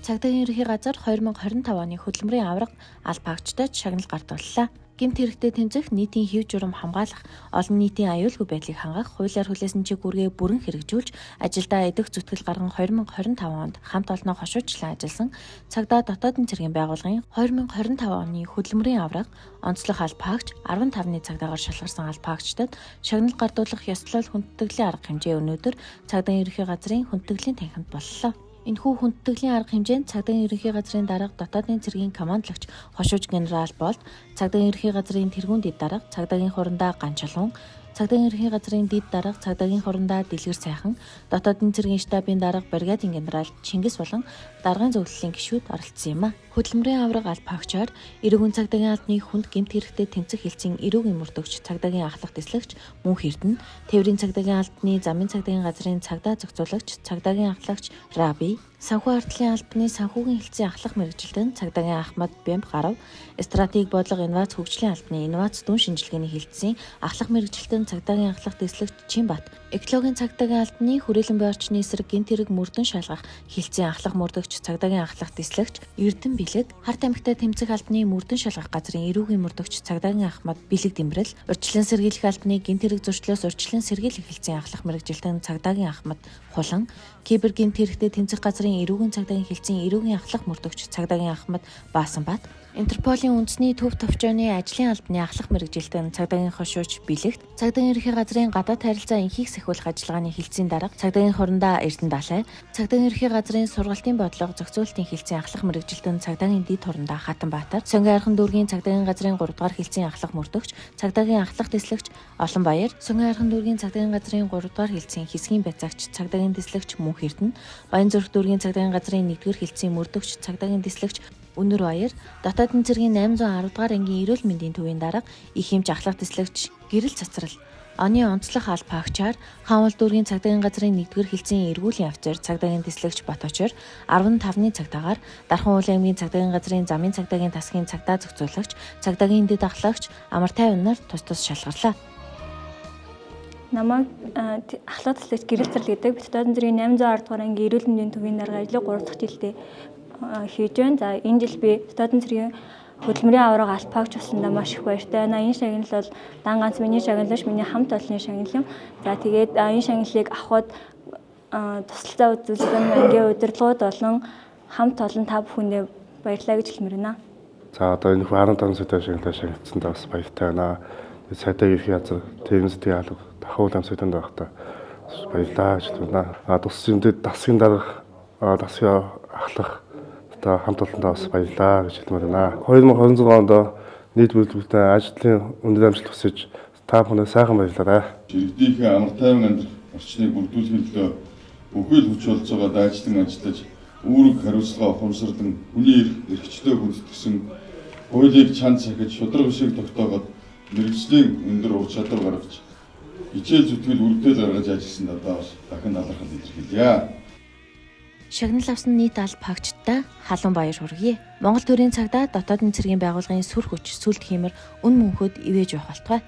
Цагдаагийн ерөнхий газар 2025 оны хөдөлмөрийн аварга албаагчдад шагнал гардууллаа. Гэмт хэрэгтэй тэмцэх, нийтийн хэв журам хамгаалах, олон нийтийн аюулгүй байдлыг хангах, хуулиар хүлээсэн чиг үүргээ бүрэн хэрэгжүүлж, ажилдаа идэх зүтгэл гарган 2025 онд хамт олноо хошуучлан ажилласан цагдаа дотоодын цэргийн байгууллагын 2025 оны хөдөлмөрийн аварга онцлог албаагч 15-ны цагдаагаар шалгарсан албаагчдад шагнал гардуулах ёслол хүндэтгэлийн арга хэмжээ өнөөдөр цагдаагийн ерөнхий газрын хүндэтгэлийн танхимд боллоо. Энэхүү хүндэтгэлийн арга хэмжээнд цагдаагийн ерөнхий газрын дарга дотоодын цэргийн командлагч хошууж генерал Болт, цагдаагийн ерөнхий газрын тэргүүн дэд дарга, цагдаагийн хурандаа Ганчалуун, цагдаагийн ерөнхий газрын дэд дарга, цагдаагийн хурандаа Дэлгэр сайхан, дотоодын цэргийн штабын дарга бригадын генерал Чингис болон даргын зөвлөлийн гишүүд оролцсон юм а. Хөдөлмөрийн аварга албаагчаар эрүүгийн цагдаагийн албаны хүнд гэмт хэрэгтэй тэмцэх хэлцийн эрүүгийн мөрдөгч цагдаагийн ахлах дэслэгч Мөнх Эрдэнэ, тээврийн цагдаагийн албаны замын цагдаагийн газрын цагдаа зохицуулагч цагдаагийн ахлагч Раби, санхүү ардлын албаны санхүүгийн хэлцийн ахлах мэргэжилтэн цагдаагийн Ахмад Бямб гарав, стратеги бодлого инновац хөгжлийн албаны инновац дүн шинжилгээний хэлтсийн ахлах мэргэжилтэн цагдаагийн ахлах дэслэгч Чинбат, экологийн цагдаагийн албаны хүрээлэн буй орчны эсрэг гэмт хэрэг мөрдөн шалгах хэлтсийн ахлах мөрдөгч цагдаагийн ахлах дэслэгч Эрдэнэ Бэлэг, Харт амьгтай тэмцэх албаны мөрдөн шалгах газрын эрүүгийн мөрдөгч цагдаагийн Ахмад Бэлэг Дэмрэл, урьдчилан сэргийлэх албаны гэмт хэрэг зөрчлөөс урьдчилан сэргийлэх хэлтсийн ахлах мэргэжилтэн цагдаагийн Ахмад Хулан, кибер гэмт хэрэгтэй тэмцэх газрын эрүүгийн цагдаагийн хэлтсийн эрүүгийн ахлах мөрдөгч цагдаагийн Ахмад Баасанбат, Интерполийн үндэсний төв товчооны ажлын албаны ахлах мэргэжилтэн цагдаагийн хошууч Бэлэгт, цагдаагийн ерөнхий газрын гадаад харилцаа энхийг сахиулах ажиллагааны хэлтсийн дарга цагдаагийн хурандаа Эрдэнэ Далай, цагдаагийн ерөнхий газрын сургалтын бодлого зохицуулалтын хэлтсийн ахлах мэргэжилтэн цагдаагийн дэд хурандаа Хатанбаатар, Сонгон архан дүүргийн цагдаагийн газрын 3 дугаар хэлтсийн ахлах мөрдөгч цагдаагийн ахлах дэслэгч Олонбаяр, Сонгон архан дүүргийн цагдаагийн газрын 3 дугаар хэлтсийн хэсгийн байцаагч цагдаагийн дэслэгч Мөнх Эрдэнэ, Баянзүрх дүүргийн цагдаагийн газрын 1-р хэлтсийн мөрдөгч цагдаагийн дэслэгч Өнөр Баяр, дотоодын цэргийн 810 дугаар ангийн эрүүл мэндийн төвийн дарга их хэмж ахлах дэслэгч Гэрэл Цацрал, оны онцлог албаагчаар Хаанвал дүүргийн цагдаагийн газрын 1-р хэлтсийн эргүүлийн офицер цагдаагийн дэслэгч Баточор, 15-ны цагдаагаар Дархан уулын аймгийн цагдаагийн газрын замын цагдаагийн тасгийн цагдаа зохицуулагч, цагдаагийн дэд ахлагч Амар 50 нар тус шалгарлаа. Намайг ахлах дэслэгч Гэрэл Цацрал гэдэг дотоодын цэргийн 810 дугаар ангийн эрүүл мэндийн төвийн дарга ажлыг 3 дахь жилдээ хийж байна. За энэ жил би дотоодын цэргийн хөдөлмөрийн аварга албаагч болсондоо маш их баяртай байна. Энэ шагнал бол дан ганц миний шагнал биш, миний хамт олонны шагнал юм. За тэгээд энэ шагналыг авахд тусалцаа үзүүлсэн ангийн удирдлагууд болон хамт олон та бүхэндээ баярлалаа гэж хэлмээр байна. За одоо энэ 15 сая шагналаа шагнацсандаа бас баяртай байна. Цагдаагийн ерөнхий газар тээврийн засгийн алба дахиуул амсагтанд байхдаа баярлалаа гэж хэлмээр байна. Туссан дэд дасгийн дарга дасгийн ахлах хамт олондоо бас баярлалаа гэж хэлмээр байна. 2026 онд нийт бүлэгтэй ажлын өндөр амжилт хүсэж та бүхэнд сайхан баярлалаа. Иргэдийнхээ амар тайван амьдрах орчныг бүрдүүлэхэд бүхэл хүч олцоогоод ажиллаж үүрэг хариуцлага ухамсардан хүний эрхчлөө хүндэтгсэн хуулийг чанд сахиж шудраг шиг тогтоогоод мэргэжлийн өндөр ур чадвар гаргаж хичээл зүтгэл үрдэл гаргаж ажилласан надад бас дахин талархал илэрхийлье. Шагнал авсан нийт албаагчдаа халуун баяр хүргэе. Монгол төрийн цагдаа дотоодын цэргийн байгууллагын сүр хүч, сүлд хиймэр, үн мөнхөд ивэж явах болтугай.